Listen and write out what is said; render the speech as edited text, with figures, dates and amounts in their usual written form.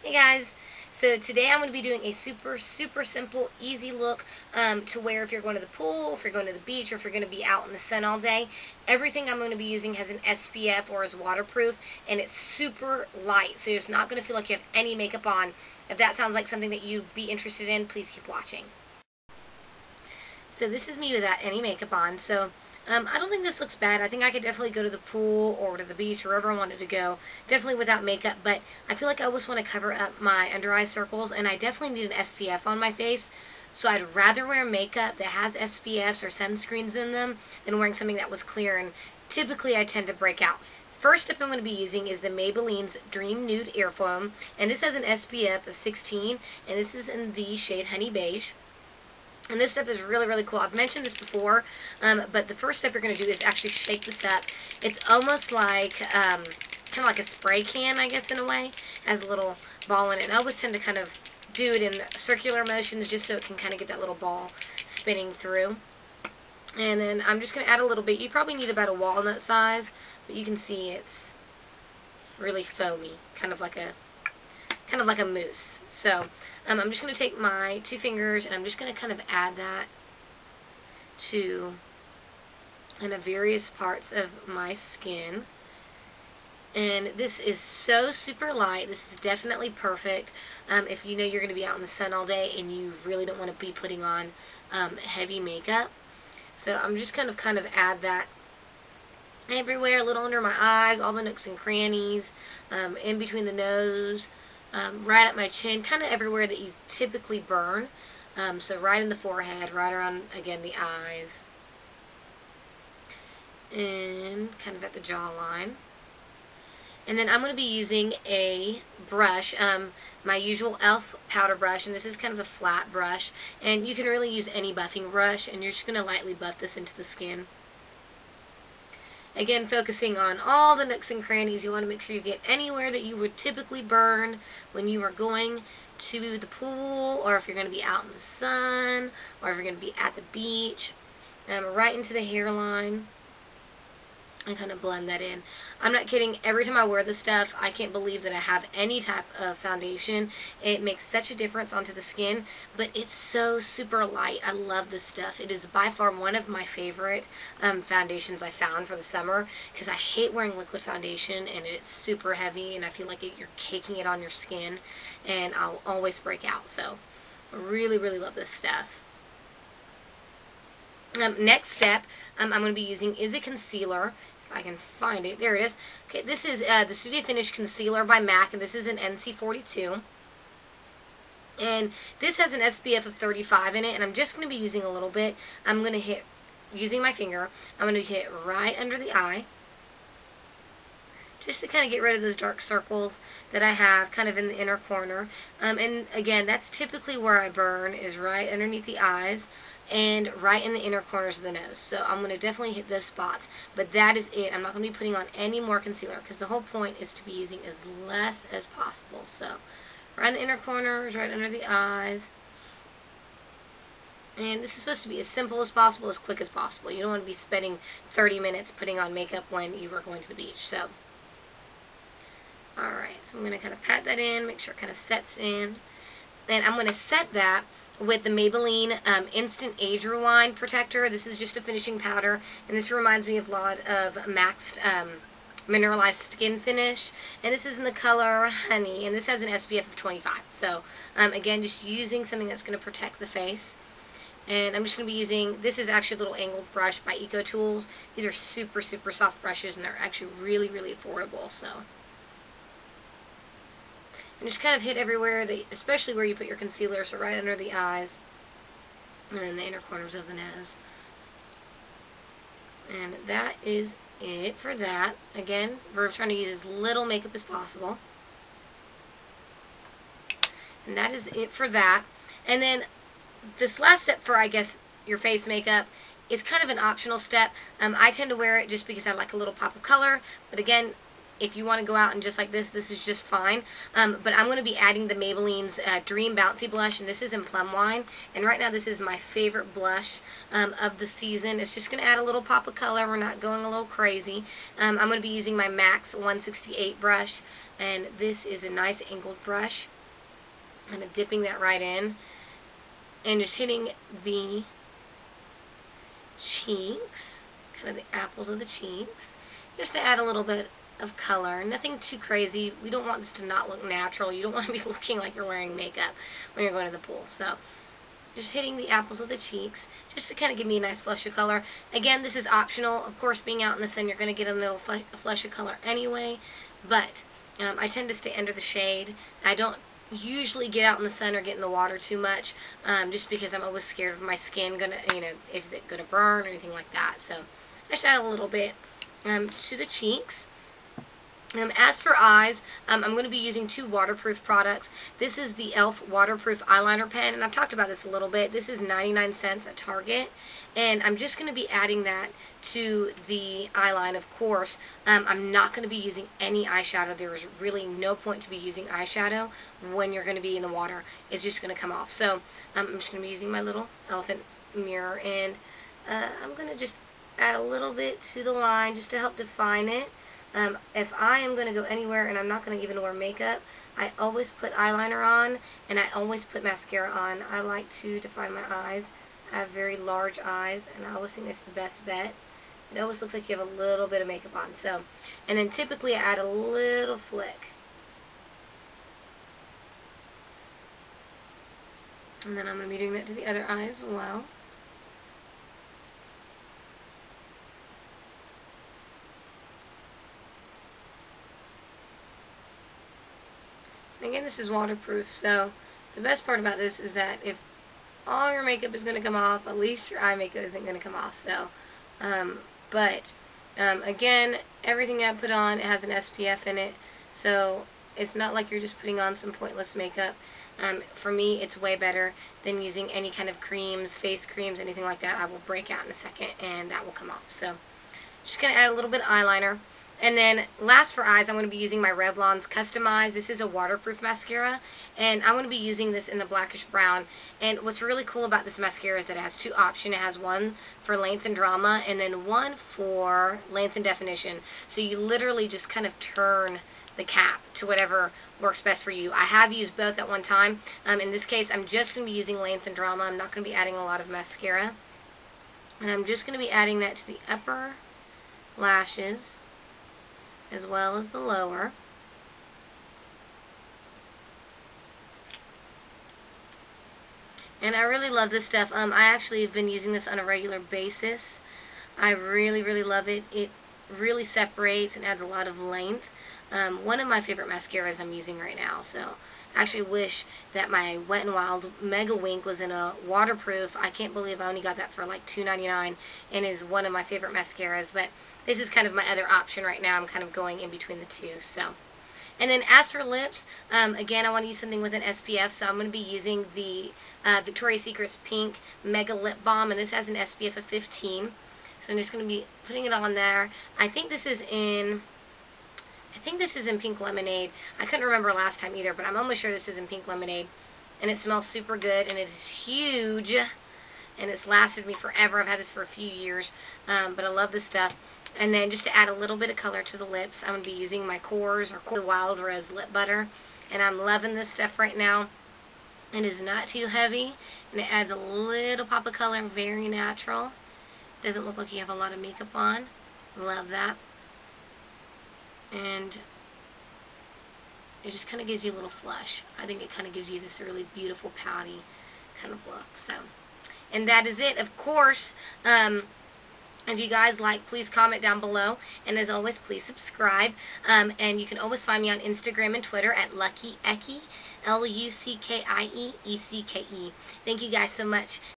Hey guys, so today I'm going to be doing a super simple, easy look to wear if you're going to the pool, if you're going to the beach, or if you're going to be out in the sun all day. Everything I'm going to be using has an SPF or is waterproof, and it's super light, so it's not going to feel like you have any makeup on. If that sounds like something that you'd be interested in, please keep watching. So this is me without any makeup on, so I don't think this looks bad. I think I could definitely go to the pool or to the beach or wherever I wanted to go, definitely without makeup, but I feel like I always want to cover up my under eye circles, and I definitely need an SPF on my face, so I'd rather wear makeup that has SPFs or sunscreens in them than wearing something that was clear, and typically I tend to break out. First step I'm going to be using is the Maybelline's Dream Nude Air Foam, and this has an SPF of 16, and this is in the shade Honey Beige. And this stuff is really cool. I've mentioned this before, but the first step you're going to do is actually shake this up. It's almost like, kind of like a spray can, I guess, in a way. It has a little ball in it. And I always tend to kind of do it in circular motions just so it can kind of get that little ball spinning through. And then I'm just going to add a little bit. You probably need about a walnut size, but you can see it's really foamy, kind of like a mousse. So I'm just going to take my two fingers and I'm just going to kind of add that to various parts of my skin. And this is so super light. This is definitely perfect if you know you're going to be out in the sun all day and you really don't want to be putting on heavy makeup. So I'm just going to kind of add that everywhere, a little under my eyes, all the nooks and crannies, in between the nose, right at my chin, kind of everywhere that you typically burn. So right in the forehead, right around, again, the eyes, and kind of at the jawline. And then I'm going to be using a brush, my usual e.l.f. powder brush, and this is kind of a flat brush. And you can really use any buffing brush, and you're just going to lightly buff this into the skin. Again, focusing on all the nooks and crannies. You want to make sure you get anywhere that you would typically burn when you are going to the pool, or if you're going to be out in the sun, or if you're going to be at the beach. Right into the hairline. And kind of blend that in. I'm not kidding. Every time I wear this stuff, I can't believe that I have any type of foundation. It makes such a difference onto the skin, but it's so super light. I love this stuff. It is by far one of my favorite foundations I found for the summer, because I hate wearing liquid foundation, and it's super heavy, and I feel like you're caking it on your skin, and I'll always break out. So, I really love this stuff. Next step I'm going to be using is a concealer. If I can find it. There it is. Okay, this is the Studio Finish Concealer by MAC, and this is an NC42. And this has an SPF of 35 in it, and I'm just going to be using a little bit. I'm going to hit, using my finger, I'm going to hit right under the eye, just to kind of get rid of those dark circles that I have kind of in the inner corner. And again, that's typically where I burn, is right underneath the eyes and right in the inner corners of the nose. So I'm going to definitely hit those spots. But that is it. I'm not going to be putting on any more concealer, because the whole point is to be using as less as possible. So right in the inner corners, right under the eyes. And this is supposed to be as simple as possible, as quick as possible. You don't want to be spending 30 minutes putting on makeup when you are going to the beach. So, alright, so I'm going to kind of pat that in, make sure it kind of sets in. And I'm going to set that with the Maybelline Instant Age Rewind Protector. This is just a finishing powder, and this reminds me of a lot of MAC's Mineralized Skin Finish. And this is in the color Honey, and this has an SPF of 25. So, again, just using something that's going to protect the face. And I'm just going to be using, this is actually a little angled brush by Eco Tools. These are super soft brushes, and they're actually really affordable. So, and just kind of hit everywhere, especially where you put your concealer, so right under the eyes, and then the inner corners of the nose. And that is it for that. Again, we're trying to use as little makeup as possible. And that is it for that. And then this last step for, I guess, your face makeup is kind of an optional step. I tend to wear it just because I like a little pop of color, but again, if you want to go out and just like this is just fine. But I'm going to be adding the Maybelline's Dream Bouncy Blush, and this is in Plum Wine. And right now this is my favorite blush of the season. It's just going to add a little pop of color. We're not going a little crazy. I'm going to be using my MAC's 168 brush. And this is a nice angled brush. Kind of dipping that right in. And just hitting the cheeks, kind of the apples of the cheeks, just to add a little bit of color. Nothing too crazy. We don't want this to not look natural. You don't want to be looking like you're wearing makeup when you're going to the pool. So just hitting the apples of the cheeks, just to kind of give me a nice flush of color. Again, this is optional. Of course, being out in the sun, you're going to get a little flush of color anyway, but I tend to stay under the shade. I don't usually get out in the sun or get in the water too much, just because I'm always scared of my skin gonna, is it gonna burn or anything like that. So just add a little bit to the cheeks. As for eyes, I'm going to be using 2 waterproof products. This is the e.l.f. waterproof eyeliner pen, and I've talked about this a little bit. This is 99 cents at Target, and I'm just going to be adding that to the eyeline, of course. I'm not going to be using any eyeshadow. There is really no point to be using eyeshadow when you're going to be in the water. It's just going to come off. So I'm just going to be using my little elephant mirror, and I'm going to just add a little bit to the line just to help define it. If I am going to go anywhere and I'm not going to even wear makeup, I always put eyeliner on, and I always put mascara on. I like to define my eyes. I have very large eyes, and I always think it's the best bet. It always looks like you have a little bit of makeup on. So, and then typically I add a little flick. And then I'm going to be doing that to the other eye as well. Again, this is waterproof, so the best part about this is that if all your makeup is going to come off, at least your eye makeup isn't going to come off. So, again, everything I put on, it has an SPF in it, so it's not like you're just putting on some pointless makeup. For me, it's way better than using any kind of creams, face creams, anything like that. I will break out in a second, and that will come off. So, just going to add a little bit of eyeliner. And then, last for eyes, I'm going to be using my Revlon's Customize. This is a waterproof mascara, and I'm going to be using this in the blackish brown. And what's really cool about this mascara is that it has 2 options. It has one for length and drama, and then one for length and definition. So you literally just kind of turn the cap to whatever works best for you. I have used both at one time. In this case, I'm just going to be using length and drama. I'm not going to be adding a lot of mascara. And I'm just going to be adding that to the upper lashes, as well as the lower. And I really love this stuff. I actually have been using this on a regular basis. I really, really love it. It really separates and adds a lot of length. One of my favorite mascaras I'm using right now. So I actually wish that my Wet n Wild Mega Wink was in a waterproof. I can't believe I only got that for like $2.99, and is one of my favorite mascaras. But this is kind of my other option right now. I'm kind of going in between the two. So, and then as for lips, again, I want to use something with an SPF, so I'm going to be using the Victoria's Secret's Pink Mega Lip Balm, and this has an SPF of 15. So I'm just going to be putting it on there. I think this is in Pink Lemonade. I couldn't remember last time either, but I'm almost sure this is in Pink Lemonade. And it smells super good, and it is huge, and it's lasted me forever. I've had this for a few years, but I love this stuff. And then just to add a little bit of color to the lips, I'm going to be using my Kors or Wild Rose Lip Butter. And I'm loving this stuff right now. It is not too heavy, and it adds a little pop of color, very natural. Doesn't look like you have a lot of makeup on. Love that. And it just kind of gives you a little flush. I think it kind of gives you this really beautiful pouty kind of look. So, and that is it. Of course, if you guys like, please comment down below. And as always, please subscribe. And you can always find me on Instagram and Twitter at LuckieEcky, LuckieEcky. Thank you guys so much.